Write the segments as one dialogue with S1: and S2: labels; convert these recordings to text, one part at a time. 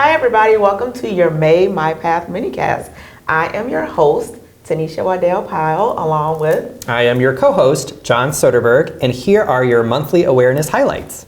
S1: Hi, everybody. Welcome to your May MyPath MiniCast. I am your host, Tanisha Waddell-Pyle, along with...
S2: I am your co-host, John Soderberg, and here are your monthly awareness highlights.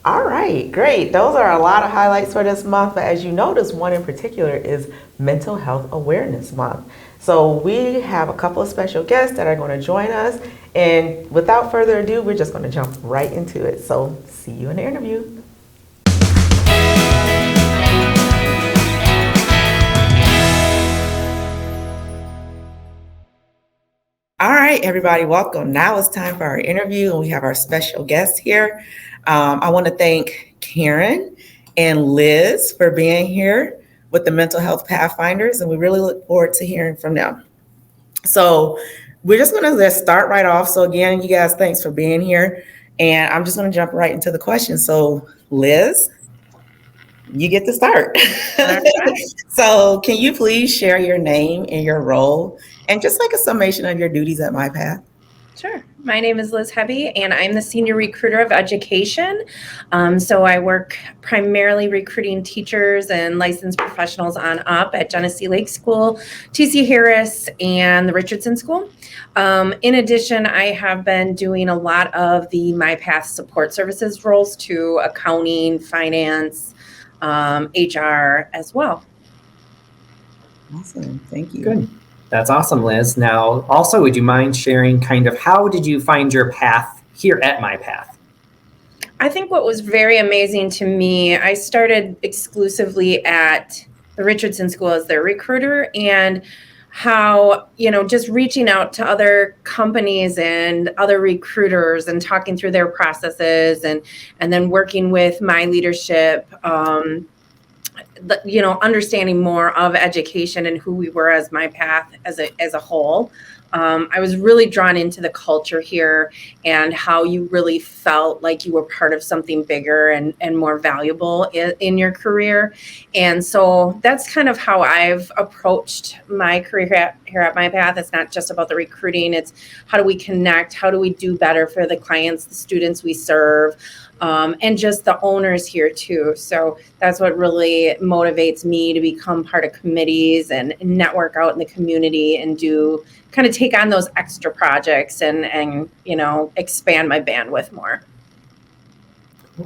S1: All right, great. Those are a lot of highlights for this month, but as you notice, one in particular is Mental Health Awareness Month. So we have a couple of special guests that are going to join us, and without further ado, we're just going to jump right into it. So see you in the interview. All right, everybody, welcome. Now it's time for our interview, and we have our special guests here. I want to thank Karen and Liz for being here with the Mental Health Pathfinders, and we really look forward to hearing from them. So we're just going to start right off. So again, you guys, thanks for being here. And I'm just going to jump right into the question. So Liz, you get to start. So can you please share your name and your role and just like a summation of your duties at MyPath?
S3: Sure. My name is Liz Hebbe, and I'm the Senior Recruiter of Education. So I work primarily recruiting teachers and licensed professionals on up at Genesee Lake School, T.C. Harris, and the Richardson School. In addition, I have been doing a lot of the MyPath support services roles to accounting, finance, HR as well.
S1: Awesome. Thank you.
S2: Good. That's awesome, Liz. Now, also, would you mind sharing kind of how did you find your path here at MyPath?
S3: I think what was very amazing to me, I started exclusively at the Richardson School as their recruiter, and how, just reaching out to other companies and other recruiters and talking through their processes and then working with my leadership, understanding more of education and who we were as MyPath as a whole. I was really drawn into the culture here and how you really felt like you were part of something bigger and more valuable in your career. And so that's kind of how I've approached my career here at MyPath. It's not just about the recruiting. It's how do we connect? How do we do better for the clients, the students we serve? And just the owners here too. So that's what really motivates me to become part of committees and network out in the community and kind of take on those extra projects and expand my bandwidth more.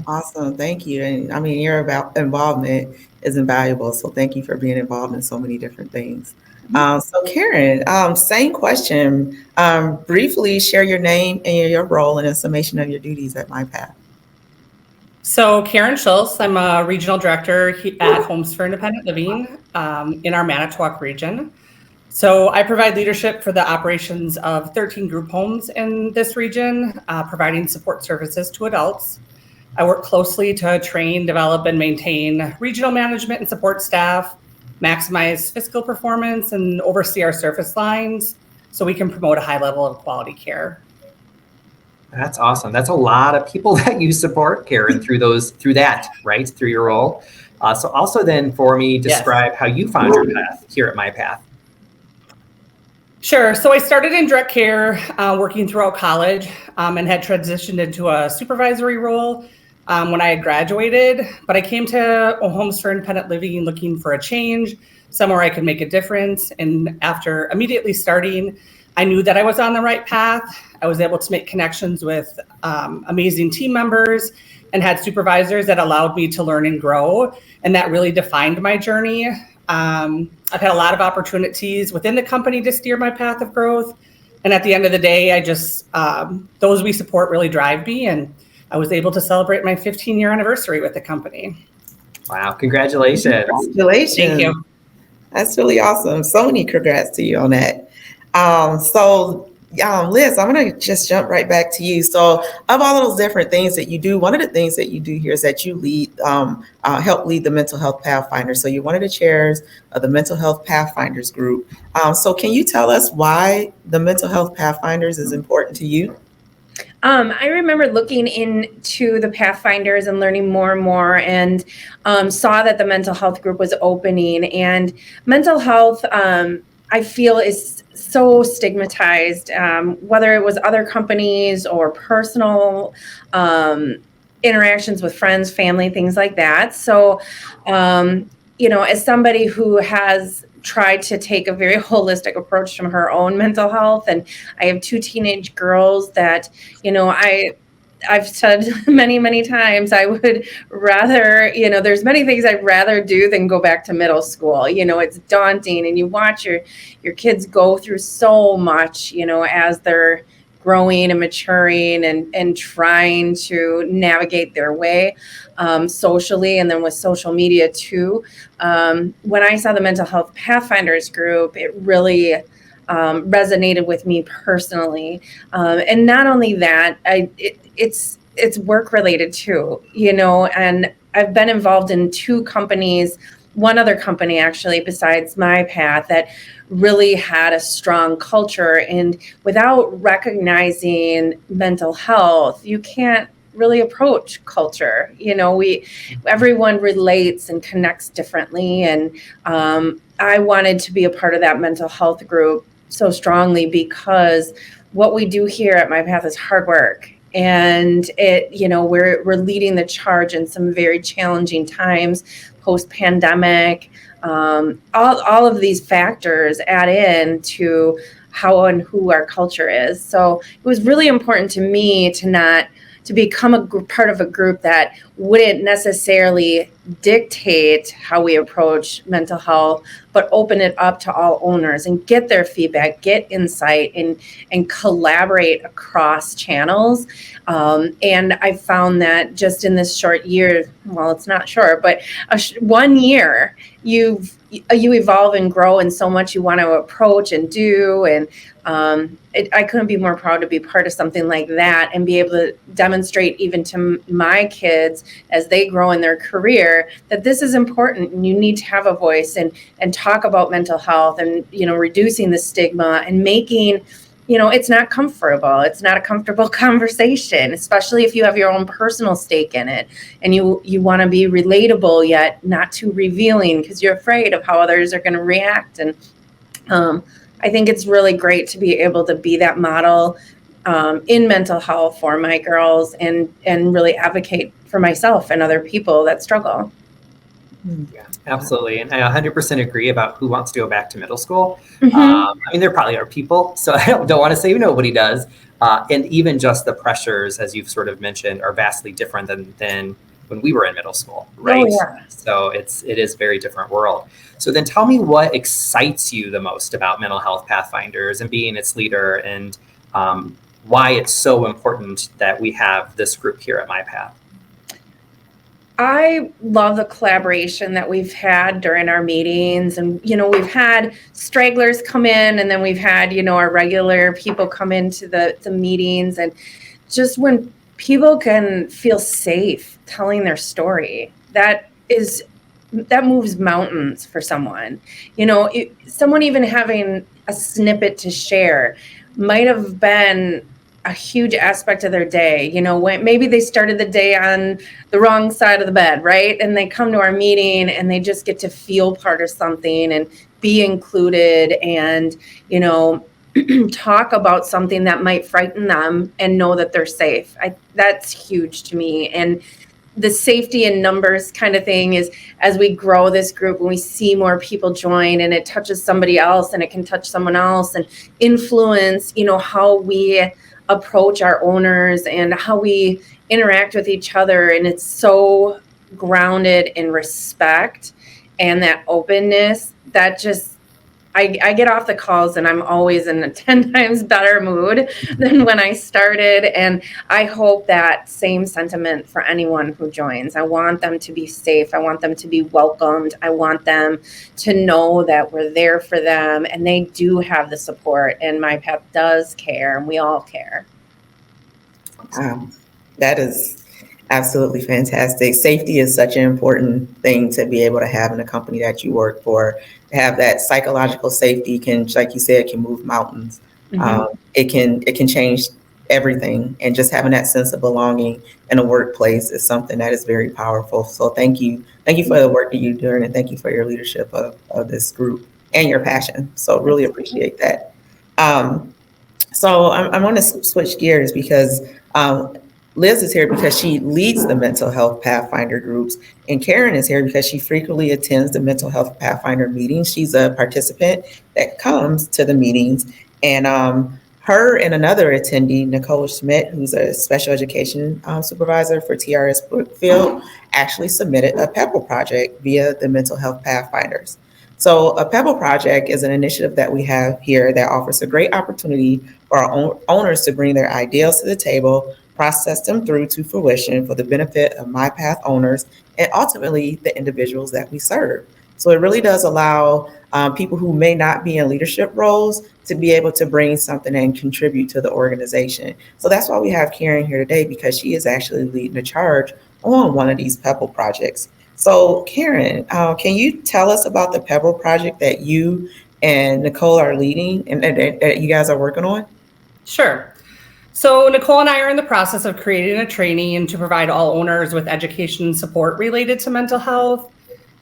S1: Awesome. Thank you. And I mean, your involvement is invaluable. So thank you for being involved in so many different things. So Karen, same question. Briefly share your name and your role and a summation of your duties at MyPath.
S4: So Karen Schultz, I'm a regional director at Homes for Independent Living in our Manitowoc region. So I provide leadership for the operations of 13 group homes in this region, providing support services to adults. I work closely to train, develop, and maintain regional management and support staff, maximize fiscal performance, and oversee our service lines so we can promote a high level of quality care.
S2: That's awesome. That's a lot of people that you support, Karen, through your role. So also then for me, describe how you found your path here at MyPath.
S4: Sure. So I started in direct care, working throughout college, and had transitioned into a supervisory role when I had graduated. But I came to Homes for Independent Living looking for a change, somewhere I could make a difference. And after immediately starting, I knew that I was on the right path. I was able to make connections with amazing team members and had supervisors that allowed me to learn and grow. And that really defined my journey. I've had a lot of opportunities within the company to steer my path of growth. And at the end of the day, I just, those we support really drive me. And I was able to celebrate my 15-year anniversary with the company.
S2: Wow. Congratulations.
S1: Congratulations.
S4: Thank you.
S1: That's really awesome. So many congrats to you on that. Liz, I'm going to just jump right back to you. So of all of those different things that you do, one of the things that you do here is that you help lead the Mental Health Pathfinders. So you're one of the chairs of the Mental Health Pathfinders group. So can you tell us why the Mental Health Pathfinders is important to you?
S3: I remember looking into the Pathfinders and learning more and more, and saw that the mental health group was opening. And mental health, I feel, is so stigmatized, whether it was other companies or personal interactions with friends, family, things like that. So, as somebody who has tried to take a very holistic approach from her own mental health, and I have 2 teenage girls that, I've said many, many times, I would rather, there's many things I'd rather do than go back to middle school. It's daunting, and you watch your kids go through so much, as they're growing and maturing and trying to navigate their way socially, and then with social media too. When I saw the Mental Health Pathfinders group, it really resonated with me personally. And not only that, it's work related too, and I've been involved in 2 companies, one other company actually besides MyPath, that really had a strong culture. And without recognizing mental health, you can't really approach culture. Everyone relates and connects differently. And I wanted to be a part of that mental health group so strongly, because what we do here at MyPath is hard work. And we're leading the charge in some very challenging times, post-pandemic. All of these factors add in to how and who our culture is. So it was really important to me to become a part of a group that wouldn't necessarily dictate how we approach mental health, but open it up to all owners and get their feedback, get insight, and collaborate across channels. And I found that just in this short year, well, it's not short, but 1 year, you evolve and grow in so much you want to approach and do. And I couldn't be more proud to be part of something like that and be able to demonstrate even to my kids as they grow in their career that this is important, and you need to have a voice and talk about mental health, and reducing the stigma and making it's not comfortable. It's not a comfortable conversation, especially if you have your own personal stake in it, and you want to be relatable yet not too revealing because you're afraid of how others are going to react. And I think it's really great to be able to be that model in mental health for my girls, and really advocate for myself and other people that struggle.
S2: Yeah, absolutely. And I 100% agree about who wants to go back to middle school.
S3: Mm-hmm.
S2: There probably are people, so I don't want to say nobody does. And even just the pressures, as you've sort of mentioned, are vastly different than when we were in middle school, right?
S3: Oh, yeah.
S2: So it is a very different world. So then tell me what excites you the most about Mental Health Pathfinders and being its leader, and why it's so important that we have this group here at MyPath.
S3: I love the collaboration that we've had during our meetings, and we've had stragglers come in, and then we've had our regular people come into the meetings, and just when people can feel safe telling their story, that moves mountains for someone. Someone even having a snippet to share might have been a huge aspect of their day. When maybe they started the day on the wrong side of the bed, right? And they come to our meeting and they just get to feel part of something and be included, and, talk about something that might frighten them and know that they're safe. That's huge to me. And the safety in numbers kind of thing is, as we grow this group and we see more people join, and it touches somebody else and it can touch someone else and influence, how we approach our owners and how we interact with each other. And it's so grounded in respect and that openness that just, I get off the calls and I'm always in a 10 times better mood than when I started. And I hope that same sentiment for anyone who joins. I want them to be safe. I want them to be welcomed. I want them to know that we're there for them and they do have the support, and MyPath does care, and we all care.
S1: That is absolutely fantastic. Safety is such an important thing to be able to have in a company that you work for. To have that psychological safety can, like you said, can move mountains. Mm-hmm. It can change everything, and just having that sense of belonging in a workplace is something that is very powerful. So thank you for the work that you're doing, and thank you for your leadership of this group and your passion. So really appreciate that. So I'm going to switch gears because Liz is here because she leads the Mental Health Pathfinder groups, and Karen is here because she frequently attends the Mental Health Pathfinder meetings. She's a participant that comes to the meetings, and her and another attendee, Nicole Schmidt, who's a special education supervisor for TRS Brookfield, actually submitted a Pebble project via the Mental Health Pathfinders. So a Pebble project is an initiative that we have here that offers a great opportunity for our owners to bring their ideas to the table, process them through to fruition for the benefit of MyPath owners and ultimately the individuals that we serve. So it really does allow people who may not be in leadership roles to be able to bring something and contribute to the organization. So that's why we have Karen here today, because she is actually leading the charge on one of these Pebble projects. So Karen, can you tell us about the Pebble project that you and Nicole are leading and that you guys are working on?
S4: Sure. So Nicole and I are in the process of creating a training to provide all owners with education and support related to mental health.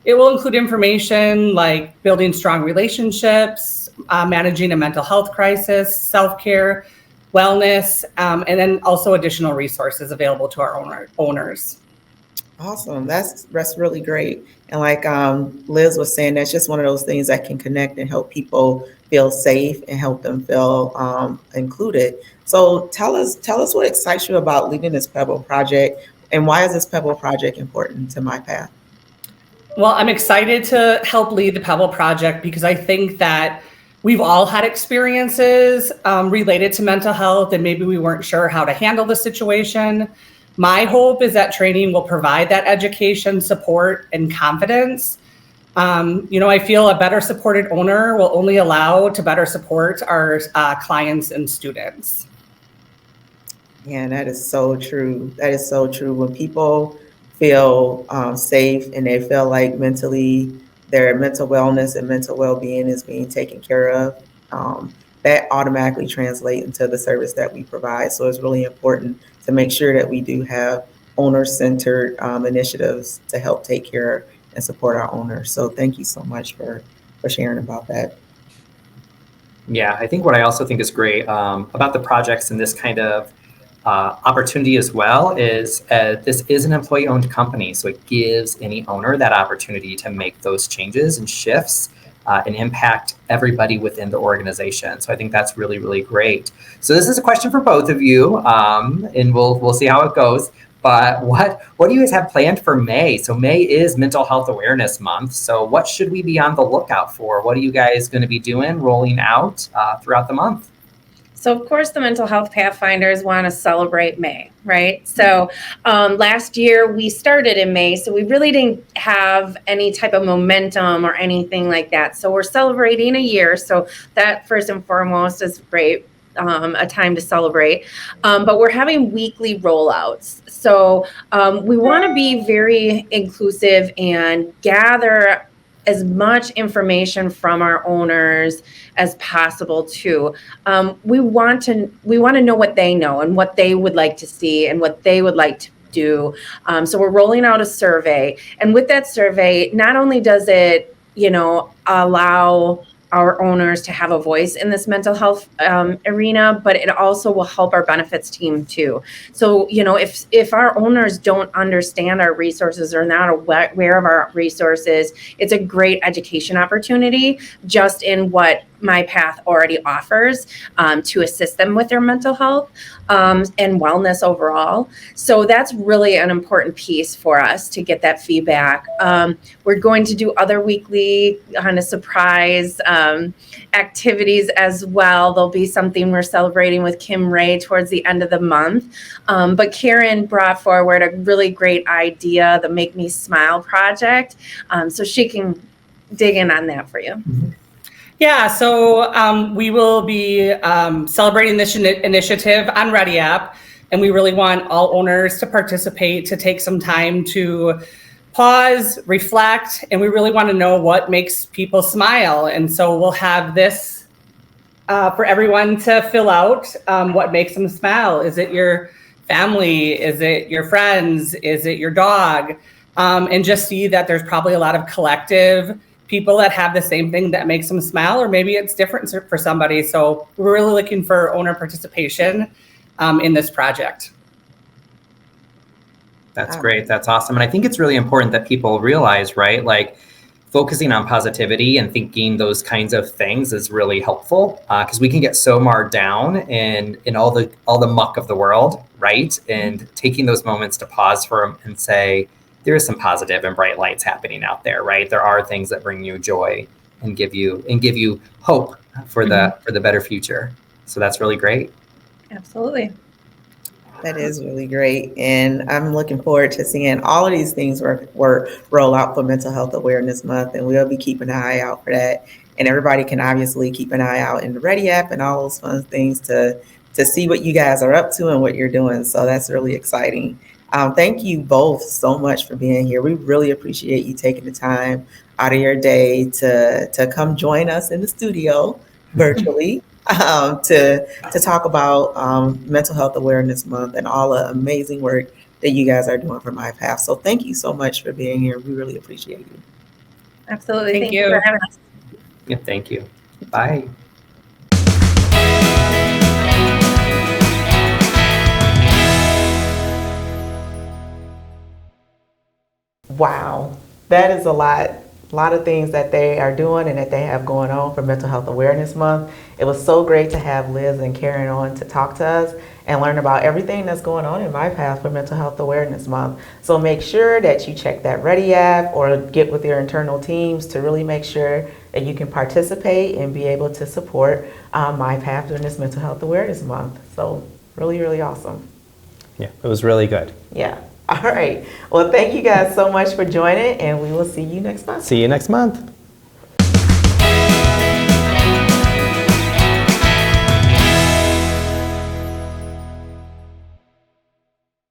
S4: It will include information like building strong relationships, managing a mental health crisis, self-care, wellness, and then also additional resources available to our owners.
S1: Awesome. That's really great. And like Liz was saying, that's just one of those things that can connect and help people feel safe and help them feel included. So tell us what excites you about leading this Pebble project, and why is this Pebble project important to MyPath?
S4: Well, I'm excited to help lead the Pebble project because I think that we've all had experiences related to mental health, and maybe we weren't sure how to handle the situation. My hope is that training will provide that education, support, and confidence. I feel a better supported owner will only allow to better support our clients and students.
S1: Yeah, that is so true. That is so true. When people feel safe and they feel like their mental wellness and mental well-being is being taken care of, that automatically translates into the service that we provide. So it's really important to make sure that we do have owner-centered initiatives to help take care and support our owners. So thank you so much for sharing about that.
S2: Yeah, I think what I also think is great about the projects and this kind of opportunity as well is this is an employee-owned company, so it gives any owner that opportunity to make those changes and shifts and impact everybody within the organization. So I think that's really, really great. So this is a question for both of you, and we'll see how it goes. But what do you guys have planned for May? So May is Mental Health Awareness Month. So what should we be on the lookout for? What are you guys going to be doing, rolling out throughout the month?
S3: So of course, the Mental Health Pathfinders want to celebrate May, right? So last year we started in May, so we really didn't have any type of momentum or anything like that. So we're celebrating a year. So that first and foremost is great. A time to celebrate, but we're having weekly rollouts. So we want to be very inclusive and gather as much information from our owners as possible too. We want to know what they know and what they would like to see and what they would like to do. So we're rolling out a survey, and with that survey, not only does it, allow our owners to have a voice in this mental health arena, but it also will help our benefits team too. So, if our owners don't understand our resources or not aware of our resources, it's a great education opportunity just in what MyPath already offers to assist them with their mental health and wellness overall. So that's really an important piece for us to get that feedback. We're going to do other weekly kind of surprise activities as well. There'll be something we're celebrating with Kim Ray towards the end of the month. But Karen brought forward a really great idea, the Make Me Smile project. So she can dig in on that for you.
S2: Mm-hmm.
S4: Yeah, so we will be celebrating this initiative on Ready App, and we really want all owners to participate, to take some time to pause, reflect, and we really want to know what makes people smile. And so we'll have this for everyone to fill out what makes them smile. Is it your family? Is it your friends? Is it your dog? And just see that there's probably a lot of collective people that have the same thing that makes them smile, or maybe it's different for somebody. So we're really looking for owner participation in this project.
S2: That's great. That's awesome. And I think it's really important that people realize, right? Like focusing on positivity and thinking those kinds of things is really helpful because we can get so marred down in all the muck of the world, right? And taking those moments to pause for and say, there is some positive and bright lights happening out there, right? There are things that bring you joy and give you hope for the better future. So that's really great.
S3: Absolutely.
S1: That is really great. And I'm looking forward to seeing all of these things roll out for Mental Health Awareness Month. And we'll be keeping an eye out for that. And everybody can obviously keep an eye out in the Ready app and all those fun things to see what you guys are up to and what you're doing. So that's really exciting. Thank you both so much for being here. We really appreciate you taking the time out of your day to come join us in the studio virtually. To talk about Mental Health Awareness Month and all the amazing work that you guys are doing for MyPath. So thank you so much for being here. We really appreciate you.
S3: Absolutely.
S4: Thank you
S3: for having us.
S2: Yeah, thank you. Bye.
S1: Wow, that is a lot of things that they are doing and that they have going on for Mental Health Awareness Month. It was so great to have Liz and Karen on to talk to us and learn about everything that's going on in MyPath for Mental Health Awareness Month. So make sure that you check that Ready app or get with your internal teams to really make sure that you can participate and be able to support MyPath during this Mental Health Awareness Month. So really, really awesome.
S5: Yeah, it was really good.
S1: Yeah. All right. Well, thank you guys so much for joining, and we will see you next month.
S5: See you next month.